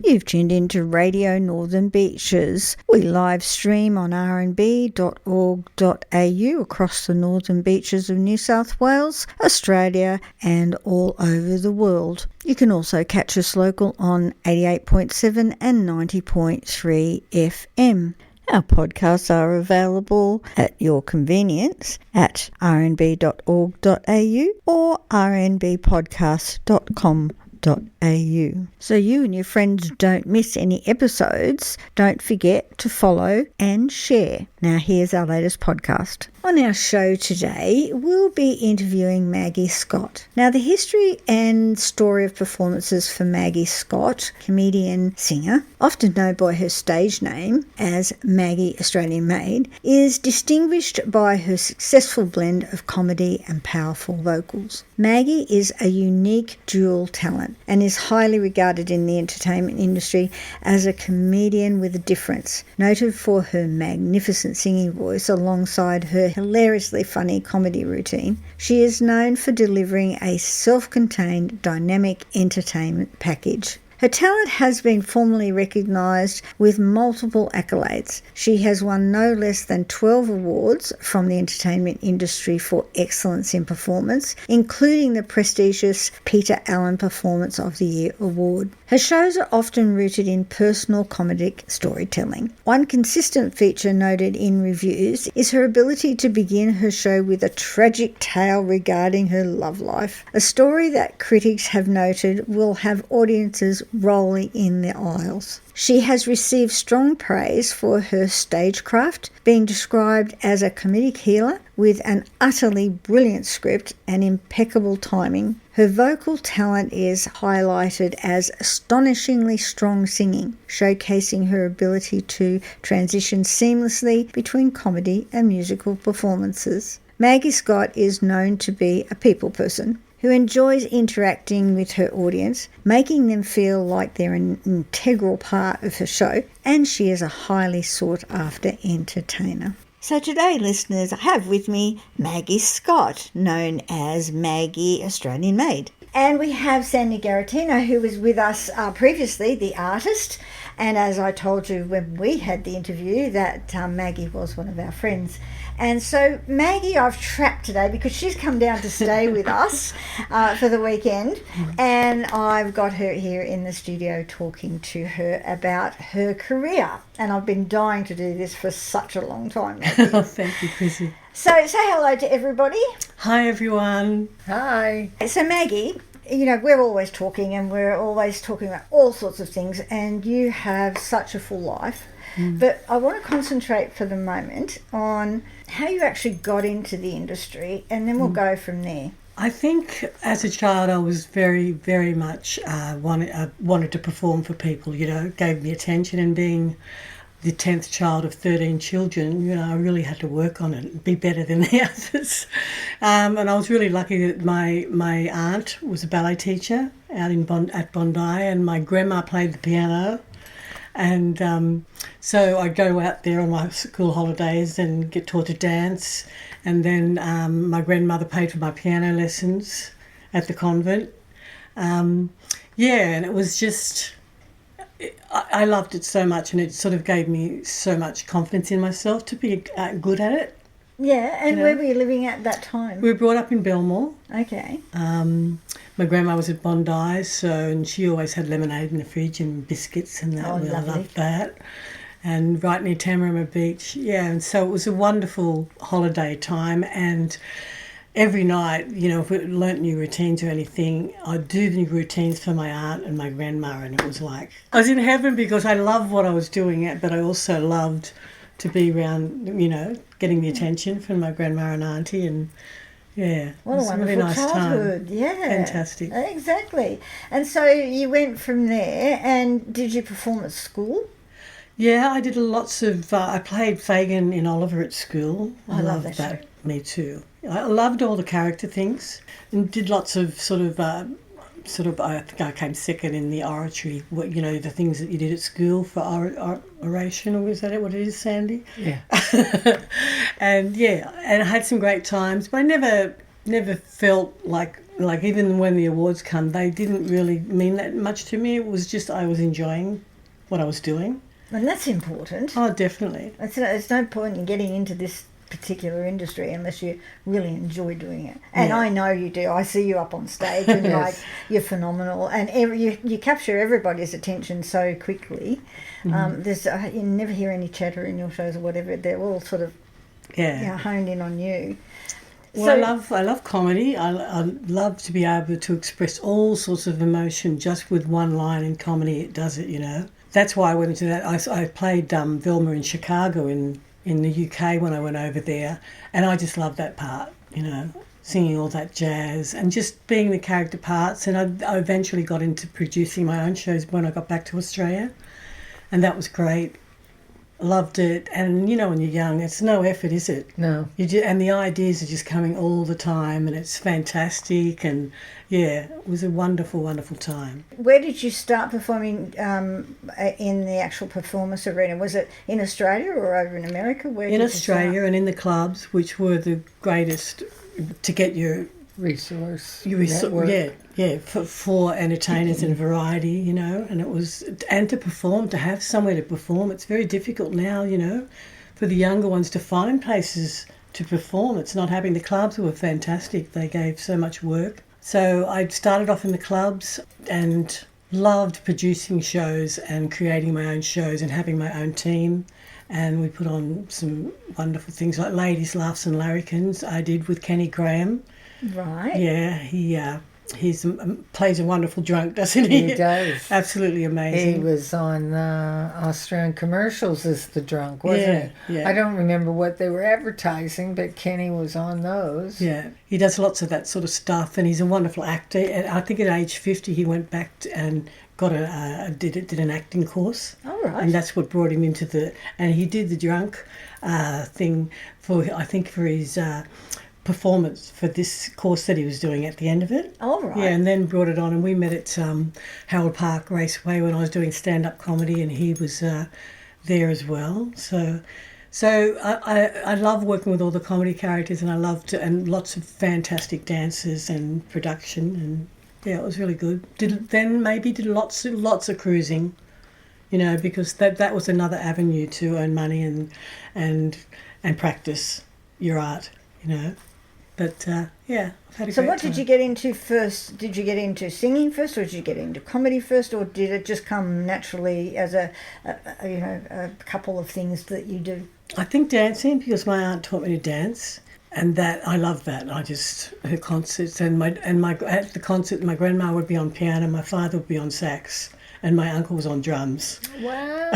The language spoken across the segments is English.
You've tuned into Radio Northern Beaches. We live stream on rnb.org.au across the northern beaches of New South Wales, Australia and all over the world. You can also catch us local on 88.7 and 90.3 FM. Our podcasts are available at your convenience at rnb.org.au or rnbpodcast.com.au. So you and your friends don't miss any episodes. Don't forget to follow and share. Now here's our latest podcast. On our show today, we'll be interviewing Maggie Scott. Now the history and story of performances for Maggie Scott, comedian singer, often known by her stage name as Maggie Australian Maid, is distinguished by her successful blend of comedy and powerful vocals. Maggie is a unique dual talent and is highly regarded in the entertainment industry as a comedian with a difference, noted for her magnificent singing voice alongside her hilariously funny comedy routine. She is known for delivering a self-contained, dynamic entertainment package. Her talent has been formally recognised with multiple accolades. She has won no less than 12 awards from the entertainment industry for excellence in performance, including the prestigious Peter Allen Performance of the Year award. Her shows are often rooted in personal comedic storytelling. One consistent feature noted in reviews is her ability to begin her show with a tragic tale regarding her love life, a story that critics have noted will have audiences rolling in the aisles. She has received strong praise for her stagecraft, being described as a comedic healer with an utterly brilliant script and impeccable timing. Her vocal talent is highlighted as astonishingly strong singing, showcasing her ability to transition seamlessly between comedy and musical performances. Maggie Scott is known to be a people person who enjoys interacting with her audience, making them feel like they're an integral part of her show, and she is a highly sought-after entertainer. So today, listeners, I have with me Maggie Scott, known as Maggie Australian Maid. And we have Sandy Garatino, who was with us previously, the artist. And as I told you when we had the interview, that Maggie was one of our friends. And so Maggie I've trapped today because she's come down to stay with us for the weekend. And I've got her here in the studio talking to her about her career. And I've been dying to do this for such a long time, Maggie. Oh, thank you, Chrissy. So say hello to everybody. Hi, everyone. Hi. So Maggie, you know, we're always talking and we're always talking about all sorts of things, and you have such a full life. But I want to concentrate for the moment on how you actually got into the industry, and then we'll go from there. I think as a child I was very, very much wanted to perform for people, you know, gave me attention, and being the 10th child of 13 children, you know, I really had to work on it and be better than the others. And I was really lucky that my aunt was a ballet teacher out at Bondi, and my grandma played the piano. And so I'd go out there on my school holidays and get taught to dance. And then my grandmother paid for my piano lessons at the convent. And it was just, I loved it so much, and it sort of gave me so much confidence in myself to be good at it. Yeah, and where were you living at that time? We were brought up in Belmore. Okay. My grandma was at Bondi, and she always had lemonade in the fridge and biscuits and that. Oh, lovely. I loved that. And right near Tamarama Beach, and so it was a wonderful holiday time. And every night, you know, if we learnt new routines or anything, I'd do the new routines for my aunt and my grandma, and it was like I was in heaven because I loved what I was doing, but I also loved to be around, you know, getting the attention from my grandma and auntie, and what it was a wonderful really nice childhood. time. Yeah, Fantastic. Exactly. And so you went from there, and did you perform at school? Yeah, I did lots of. I played Fagin in Oliver at school. I love loved that show. Me too. I loved all the character things, and did lots of sort of. I think I came second in the oratory. You know, the things that you did at school for oration, or is that what it is, Sandy? Yeah. And I had some great times, but I never felt like like even when the awards come, they didn't really mean that much to me. It was just I was enjoying what I was doing. And that's important. Oh, definitely. It's no point in getting into this particular industry unless you really enjoy doing it. And I know you do. I see you up on stage and Yes. you're phenomenal. And you capture everybody's attention so quickly. There's you never hear any chatter in your shows or whatever. They're all sort of honed in on you. Well, I love comedy. I love to be able to express all sorts of emotion just with one line in comedy. It does it, That's why I went into that. I played Velma in Chicago in the UK when I went over there, and I just loved that part, singing all that jazz and just being the character parts. And I eventually got into producing my own shows when I got back to Australia, and that was great. Loved it. And when you're young, it's no effort, is it? No. And the ideas are just coming all the time, and it's fantastic. And it was a wonderful, wonderful time. Where did you start performing in the actual performance arena? Was it in Australia or over in America? In Australia and in the clubs, which were the greatest to get your resource. Network. For entertainers and variety, and it was, and to perform, to have somewhere to perform. It's very difficult now, for the younger ones to find places to perform. It's not having the clubs were fantastic. They gave so much work. So I started off in the clubs and loved producing shows and creating my own shows and having my own team. And we put on some wonderful things like Ladies, Laughs and Larrikins I did with Kenny Graham. Right. Yeah, he plays a wonderful drunk, doesn't he? He does. Absolutely amazing. He was on Australian commercials as the drunk, wasn't he? Yeah. I don't remember what they were advertising, but Kenny was on those. Yeah, he does lots of that sort of stuff, and he's a wonderful actor. And I think at age 50 he went back and got did an acting course. Oh, right. And that's what brought him into and he did the drunk thing for his performance for this course that he was doing at the end of it. Oh, right. Yeah, and then brought it on, and we met at Howard Park Raceway when I was doing stand-up comedy, and he was there as well. So I love working with all the comedy characters, and and lots of fantastic dancers and production, and it was really good. Did lots of cruising, because that was another avenue to earn money and practice your art, But I've had a great So what time. did you get into first? Did you get into singing first, or did you get into comedy first, or did it just come naturally as a couple of things that you do? I think dancing, because my aunt taught me to dance, and that I love that. Her concerts and at the concert, my grandma would be on piano, my father would be on sax, and my uncle was on drums. Wow.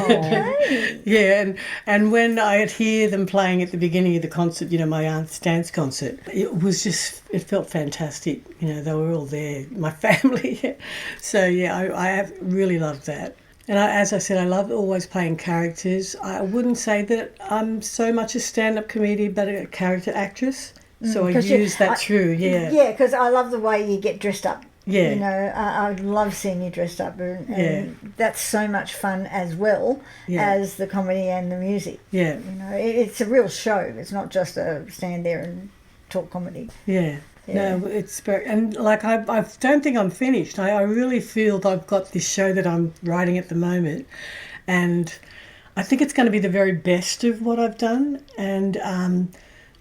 Okay. Yeah, and when I'd hear them playing at the beginning of the concert, my aunt's dance concert, it felt fantastic. They were all there, my family. So I have really loved that. And as I said, I love always playing characters. I wouldn't say that I'm so much a stand-up comedian, but a character actress. So I use that through, yeah. Yeah, because I love the way you get dressed up. Yeah. I love seeing you dressed up, and that's so much fun as well as the comedy and the music. Yeah. It's a real show. It's not just a stand there and talk comedy. Yeah. No, it's very, and I don't think I'm finished. I really feel that I've got this show that I'm writing at the moment, and I think it's going to be the very best of what I've done. And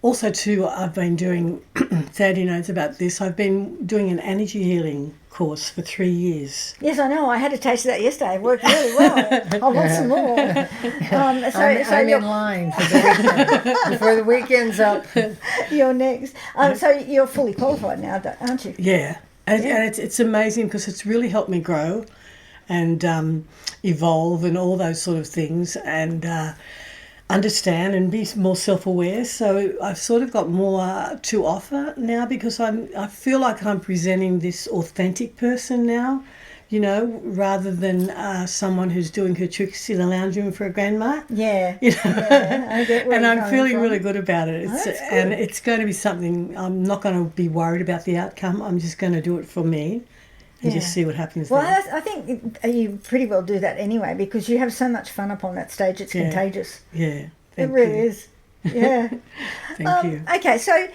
also too, I've been doing, Sandy knows about this, I've been doing an energy healing course for 3 years. Yes, I know. I had a taste of that yesterday. It worked really well. I want some more. I'm in line for the weekend. Before the weekend's up. You're next. So you're fully qualified now, aren't you? Yeah. And it's amazing because it's really helped me grow and evolve and all those sort of things, and understand and be more self-aware. So I've sort of got more to offer now, because I feel like I'm presenting this authentic person now, rather than someone who's doing her tricks in the lounge room for a grandma. Yeah. Yeah, I get where and you're I'm coming feeling from. really good about it. And it's going to be something, I'm not going to be worried about the outcome. I'm just going to do it for me and just see what happens Well, there. I think you pretty well do that anyway, because you have so much fun up on that stage. It's contagious. Yeah. It really is. Yeah. Thank you. Okay, so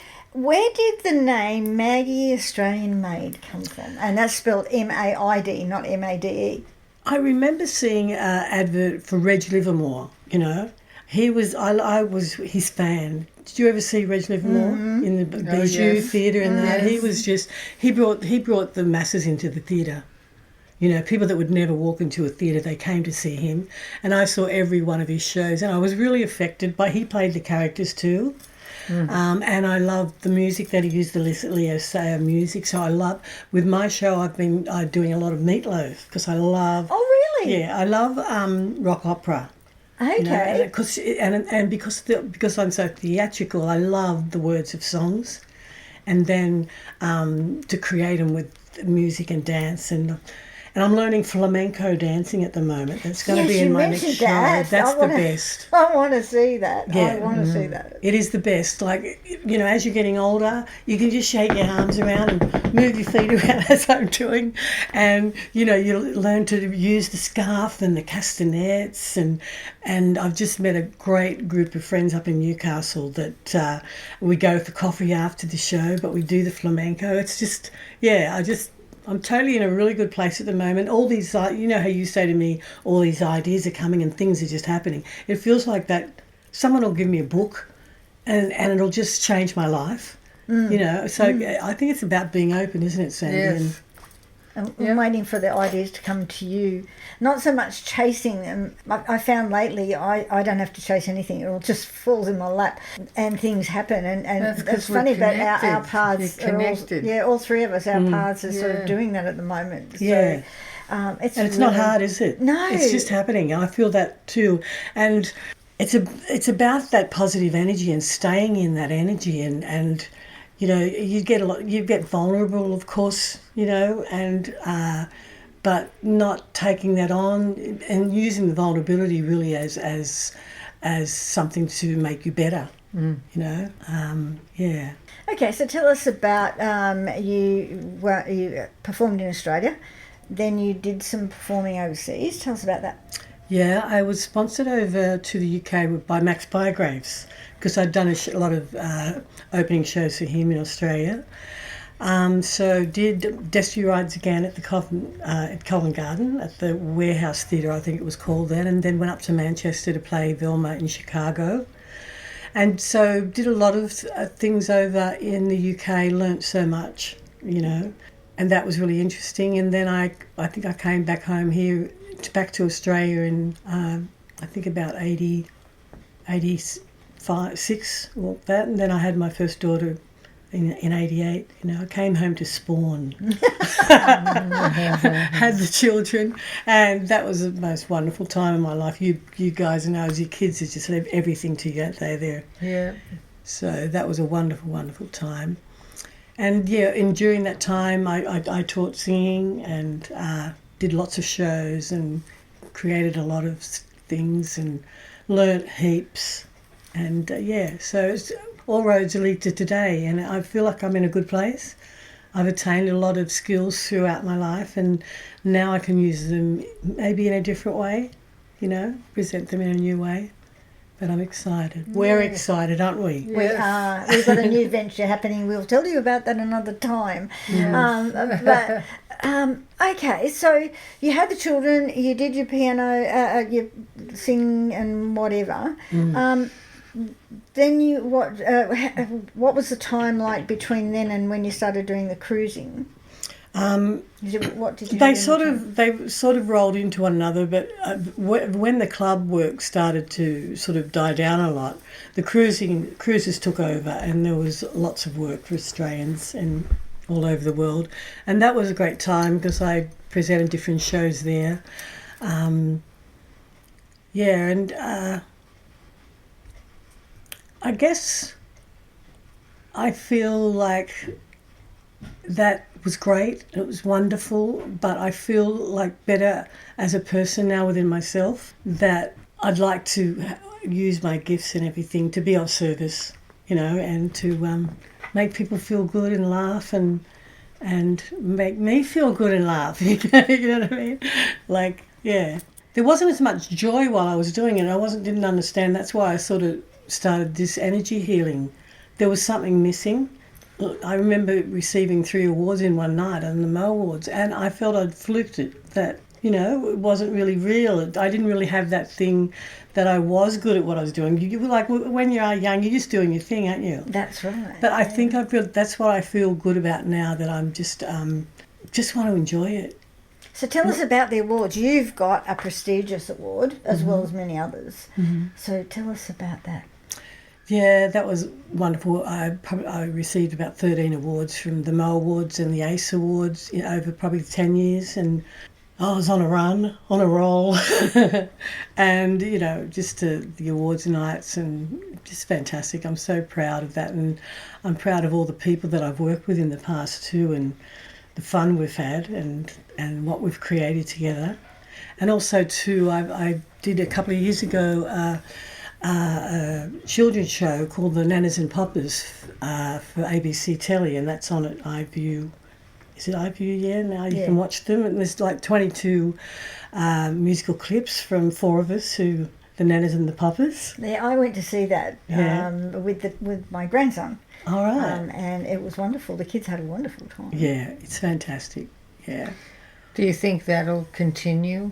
where did the name Maggie Australian Maid come from? And that's spelled M-A-I-D, not M-A-D-E. I remember seeing an advert for Reg Livermore, I was his fan. Did you ever see Reg Livermore in the Bijou Theatre and that? He was just, he brought the masses into the theatre. People that would never walk into a theatre, they came to see him. And I saw every one of his shows and I was really affected by, he played the characters too. And I loved the music that he used, the Leo Sayer music. So with my show, I've been doing a lot of Meatloaf because I love... Oh, really? Yeah, I love rock opera. Okay. Because I'm so theatrical, I love the words of songs. And then to create them with music and dance and I'm learning flamenco dancing at the moment. That's going to be in my next show. That's the best. I want to see that. Yeah. I want to see that. It is the best. Like, as you're getting older, you can just shake your arms around and move your feet around as I'm doing. And, you learn to use the scarf and the castanets. And I've just met a great group of friends up in Newcastle that we go for coffee after the show, but we do the flamenco. It's just, I'm totally in a really good place at the moment. All these, how you say to me, all these ideas are coming and things are just happening. It feels like that someone will give me a book and it'll just change my life, So I think it's about being open, isn't it, Sandy? Yes. I'm waiting for the ideas to come to you. Not so much chasing them. I found lately I don't have to chase anything. It all just falls in my lap and things happen. And it's funny that our paths are all three of us, our paths are sort of doing that at the moment. Yeah. So, it's really, not hard, is it? No. It's just happening. I feel that too. And it's about that positive energy and staying in that energy and you get vulnerable, of course, but not taking that on and using the vulnerability really as something to make you better, Okay, so tell us about you performed in Australia, then you did some performing overseas. Tell us about that. Yeah, I was sponsored over to the UK by Max Bygraves because I'd done a lot of opening shows for him in Australia. So did Destiny Rides again at the at Covent Garden at the Warehouse Theatre, I think it was called then, and then went up to Manchester to play Velma in Chicago. And so did a lot of things over in the UK, learnt so much, and that was really interesting. And then I think I came back home here, back to Australia in, I think about 86 or that, and then I had my first daughter in 88. I came home to spawn, had the children, and that was the most wonderful time in my life. You guys know, as your kids, it's just everything to you, they're there. Yeah. So that was a wonderful, wonderful time. And during that time I taught singing and did lots of shows and created a lot of things and learnt heaps. And so it's, all roads lead to today, and I feel like I'm in a good place. I've attained a lot of skills throughout my life, and now I can use them maybe in a different way, present them in a new way. But I'm excited. Yeah. We're excited, aren't we? Yes. We are. We've got a new venture happening. We'll tell you about that another time. Yes. Okay, so you had the children, you did your piano, you sing and whatever. Then what was the time like between then and when you started doing the cruising? They sort of rolled into one another, but when the club work started to sort of die down a lot, the cruises took over, and there was lots of work for Australians and all over the world, and that was a great time because I presented different shows there. I guess I feel like that was great. It was wonderful, but I feel like better as a person now within myself, that I'd like to use my gifts and everything to be of service, and to make people feel good and laugh and make me feel good and laugh. You know what I mean? Like, yeah. There wasn't as much joy while I was doing it. Didn't understand. That's why I sort of started this energy healing. There was something missing. I remember receiving 3 awards in one night on the Mo Awards, and I felt I'd fluked it, that, you know, it wasn't really real. I didn't really have that thing that I was good at what I was doing. You were like, when you are young, you're just doing your thing, aren't you? That's right. But I think that's what I feel good about now, that I'm just want to enjoy it. So tell us about the awards. You've got a prestigious award as well as many others. So tell us about that. Yeah, that was wonderful. I received about 13 awards from the Mo Awards and the ACE Awards over probably 10 years, and I was on a roll, and, you know, just the awards nights, and just fantastic. I'm so proud of that, and I'm proud of all the people that I've worked with in the past too, and the fun we've had, and what we've created together. And also too, I did a couple of years ago a children's show called The Nanas and Poppers for ABC Telly, and that's on at iView. Is it iView? Yeah, now you can watch them. And there's like 22 musical clips from 4 of us, the Nanas and the Poppers. Yeah, I went to see that with my grandson. All right. And it was wonderful. The kids had a wonderful time. Yeah, it's fantastic. Yeah. Do you think that'll continue?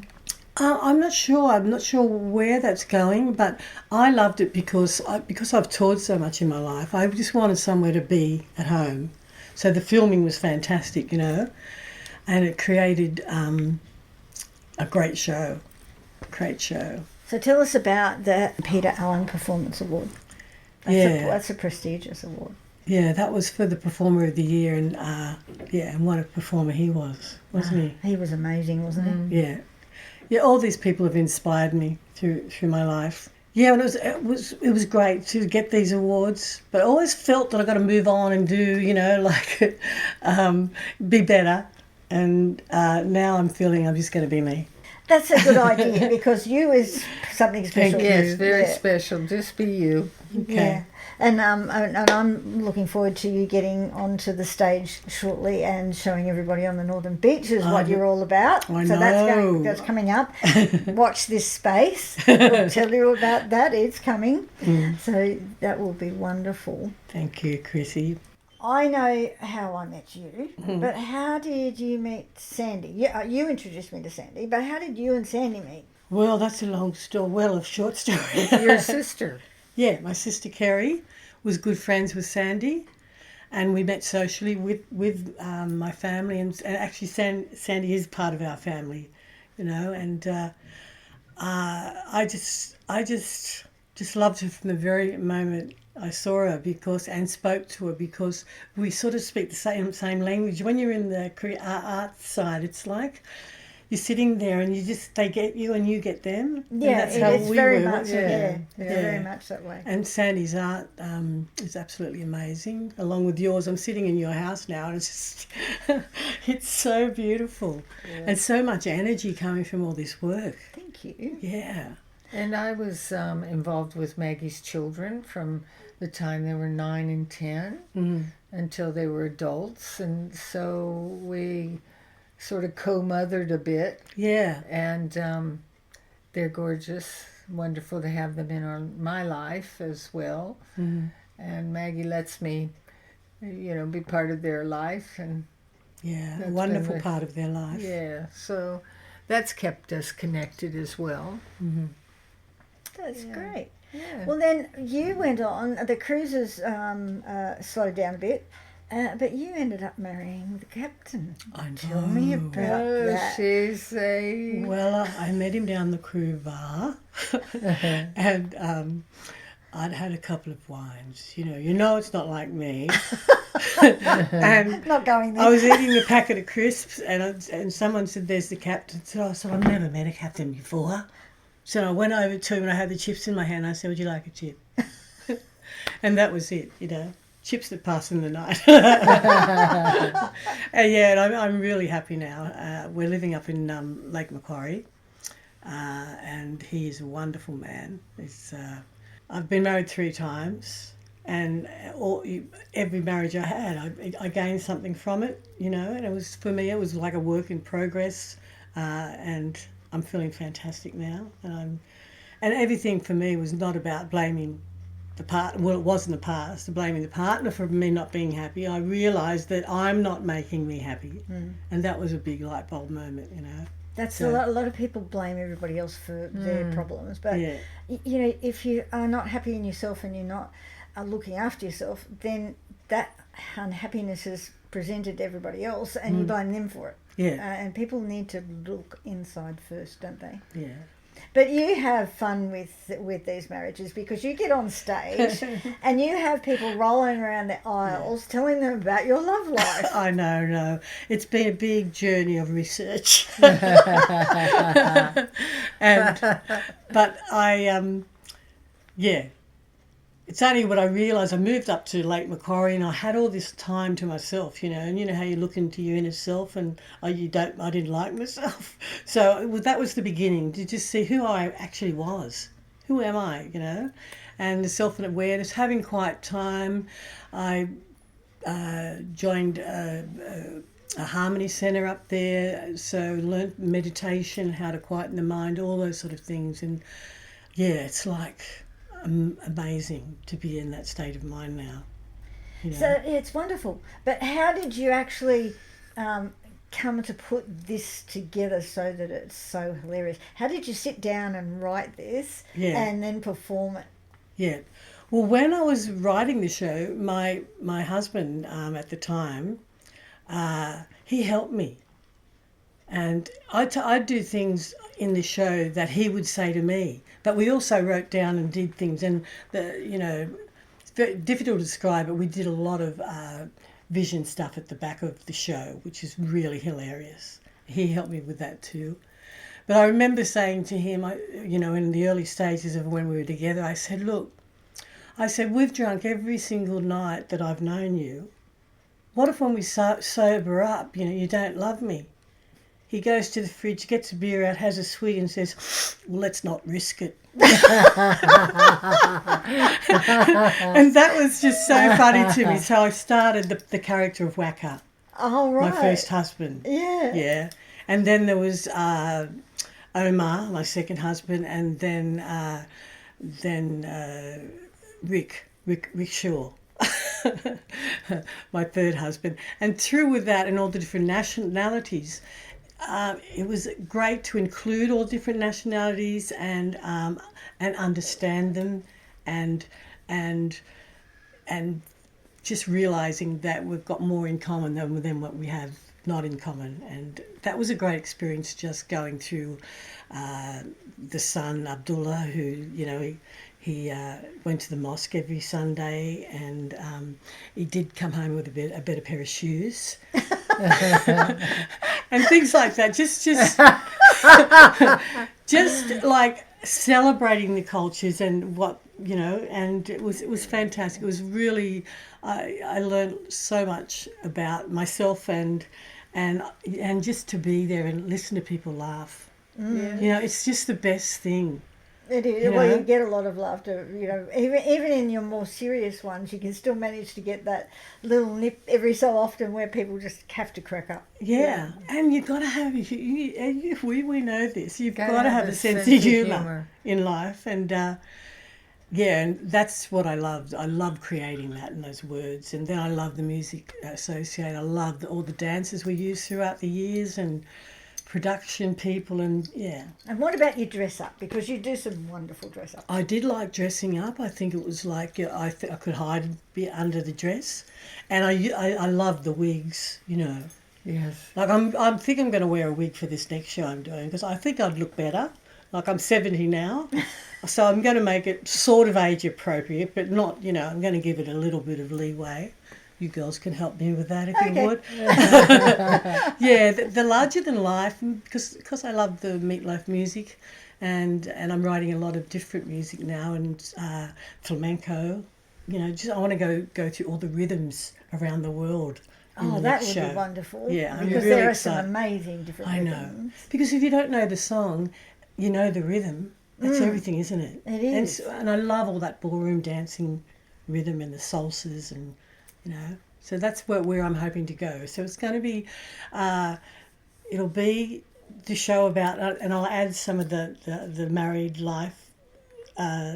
I'm not sure. I'm not sure where that's going, but I loved it because I've toured so much in my life. I just wanted somewhere to be at home. So the filming was fantastic, you know, and it created a great show. Great show. So tell us about the Peter Allen Performance Award. That's a prestigious award. Yeah, that was for the Performer of the Year, and and what a performer he was, wasn't he? He was amazing, wasn't he? Yeah. Yeah, all these people have inspired me through my life. Yeah, and it was great to get these awards, but I always felt that I got to move on and do, you know, like be better. And now I'm feeling I'm just going to be me. That's a good idea, because you is something special. Yes, very special. Just be you. Okay. Yeah. And I'm looking forward to you getting onto the stage shortly and showing everybody on the Northern Beaches what you're all about. I so know. that's coming up. Watch this space. We'll tell you about that. It's coming. So that will be wonderful. Thank you, Chrissy. I know how I met you, but how did you meet Sandy? You introduced me to Sandy, but how did you and Sandy meet? Well, that's a long story. Well, a short story. Your sister. Yeah, my sister Kerry was good friends with Sandy, and we met socially with my family, and actually Sandy is part of our family, you know, and I just loved her from the very moment I saw her and spoke to her, because we sort of speak the same language. When you're in the art side, it's like you're sitting there and they get you and you get them. Yeah, and that's how it's we very were. much. Yeah, very much that way. And Sandy's art is absolutely amazing, along with yours. I'm sitting in your house now, and it's just it's so beautiful, and so much energy coming from all this work. Thank you. Yeah. And I was involved with Maggie's children from the time they were 9 and 10 until they were adults, and so we sort of co-mothered a bit. Yeah. And they're gorgeous, wonderful to have them in my life as well. And Maggie lets me, you know, be part of their life, and a wonderful part of their life. Yeah, so that's kept us connected as well. That's great. Yeah. Well, then you went on, the cruises slowed down a bit, but you ended up marrying the captain. I know. Tell me about that. She's a... Well, I met him down the crew bar, and I'd had a couple of wines. You know it's not like me. And not going there. I was eating a packet of crisps, and someone said, "There's the captain." So I said, "I've never met a captain before." So I went over to him and I had the chips in my hand. I said, "Would you like a chip?" And that was it, you know. Chips that pass in the night. And I'm really happy now. We're living up in Lake Macquarie, and he is a wonderful man. I've been married 3 times, and every marriage I had, I gained something from it, you know. And for me, it was like a work in progress, and I'm feeling fantastic now, and everything for me was not about blaming the part. Well, it wasn't the past. Blaming the partner for me not being happy. I realised that I'm not making me happy, and that was a big light bulb moment. That's a lot of people blame everybody else for their problems, but Yeah. If you are not happy in yourself and you're not looking after yourself, then that unhappiness is presented to everybody else, and you blame them for it. Yeah. And people need to look inside first, don't they? Yeah. But you have fun with these marriages because you get on stage and you have people rolling around the aisles telling them about your love life. I know, no. It's been a big journey of research. But I, it's only when I realised I moved up to Lake Macquarie and I had all this time to myself, and you know how you look into your inner self and I didn't like myself. So that was the beginning, to just see who I actually was. Who am I, And the self-awareness, having quiet time. I joined a harmony centre up there, so learnt meditation, how to quieten the mind, all those sort of things. And it's like amazing to be in that state of mind now. So it's wonderful. But how did you actually come to put this together so that it's so hilarious? How did you sit down and write this and then perform it? Yeah. Well, when I was writing the show, my husband at the time, he helped me. And I'd do things in the show that he would say to me. But we also wrote down and did things. And, it's very difficult to describe, but we did a lot of vision stuff at the back of the show, which is really hilarious. He helped me with that too. But I remember saying to him, in the early stages of when we were together, I said, look, we've drunk every single night that I've known you. What if when we sober up, you don't love me? He goes to the fridge, gets a beer out, has a swig and says, well, let's not risk it. And that was just so funny to me. So I started the character of Waka, my first husband. Yeah. Yeah. And then there was Omar, my second husband, and then Rick Shaw. My third husband. And through with that and all the different nationalities, it was great to include all different nationalities and understand them and just realising that we've got more in common than what we have not in common. And that was a great experience, just going through the son Abdullah, who he went to the mosque every Sunday, and he did come home with a better pair of shoes. And things like that, just like celebrating the cultures and what and it was fantastic. It was really I learned so much about myself and just to be there and listen to people laugh. It's just the best thing. It is. Well, you get a lot of laughter. Even in your more serious ones, you can still manage to get that little nip every so often where people just have to crack up. Yeah, and you've got to have. We know this. You've got to have a sense of humour in life, and and that's what I loved. I love creating that and those words, and then I love the music associated. I love all the dances we used throughout the years and production people and. And what about your dress up? Because you do some wonderful dress up. I did like dressing up. I think it was like I could hide and be under the dress, and I love the wigs. Yes. Like I think I'm going to wear a wig for this next show I'm doing because I think I'd look better. Like I'm 70 now, so I'm going to make it sort of age appropriate, but not. I'm going to give it a little bit of leeway. You girls can help me with that if you would. The larger than life, because I love the Meatloaf music, and I'm writing a lot of different music now and flamenco. I want to go through all the rhythms around the world. Oh, that would be wonderful. Yeah, I'm because really there are excited. some amazing different rhythms. I know, because if you don't know the song, you know the rhythm. That's everything, isn't it? It is. And I love all that ballroom dancing rhythm and the salsas and. So that's where I'm hoping to go. So it's going to be, it'll be the show about, and I'll add some of the married life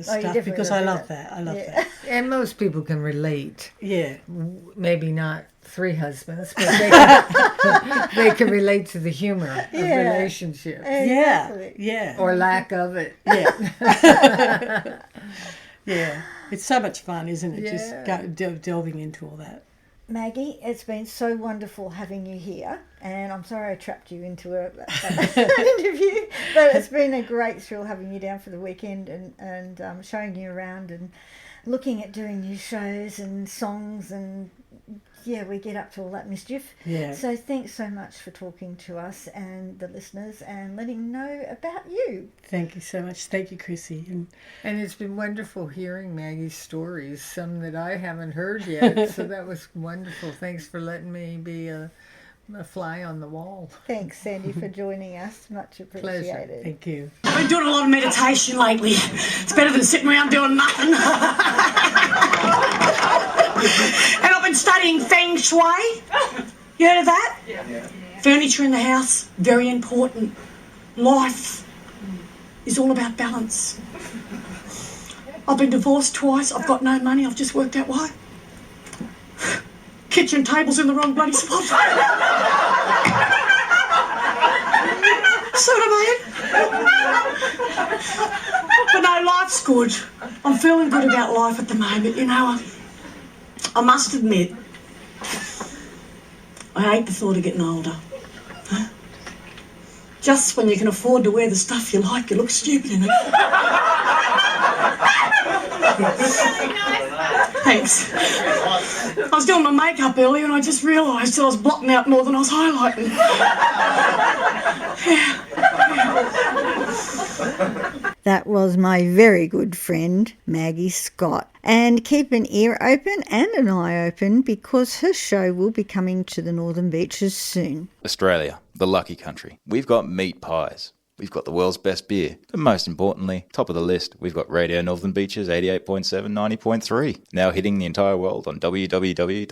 stuff because I love that. I love that. And most people can relate. Yeah. Maybe not 3 husbands, but they can relate to the humor of relationships. Exactly. Yeah. Or lack of it. Yeah. Yeah. It's so much fun, isn't it? Yeah. Just delving into all that. Maggie, it's been so wonderful having you here, and I'm sorry I trapped you into an interview, but it's been a great thrill having you down for the weekend and showing you around and looking at doing new shows and songs, and we get up to all that mischief. Yeah. So thanks so much for talking to us and the listeners and letting know about you. Thank you so much. Thank you, Chrissy. And it's been wonderful hearing Maggie's stories, some that I haven't heard yet. So that was wonderful. Thanks for letting me be a fly on the wall. Thanks, Sandy, for joining us. Much appreciated. Pleasure. Thank you. I've been doing a lot of meditation lately. It's better than sitting around doing nothing. And I've been studying Feng Shui. You heard of that? Yeah. Furniture in the house, very important. Life is all about balance. I've been divorced twice. I've got no money. I've just worked out why. Kitchen table's in the wrong bloody spot. So what I mean? But no, life's good. I'm feeling good about life at the moment, you know. I must admit, I hate the thought of getting older. Huh? Just when you can afford to wear the stuff you like, you look stupid in it. Thanks. I was doing my makeup earlier and I just realised that I was blotting out more than I was highlighting. That was my very good friend, Maggie Scott. And keep an ear open and an eye open because her show will be coming to the Northern Beaches soon. Australia, the lucky country. We've got meat pies. We've got the world's best beer. But most importantly, top of the list, we've got Radio Northern Beaches 88.7, 90.3. Now hitting the entire world on www.rmb.org.au.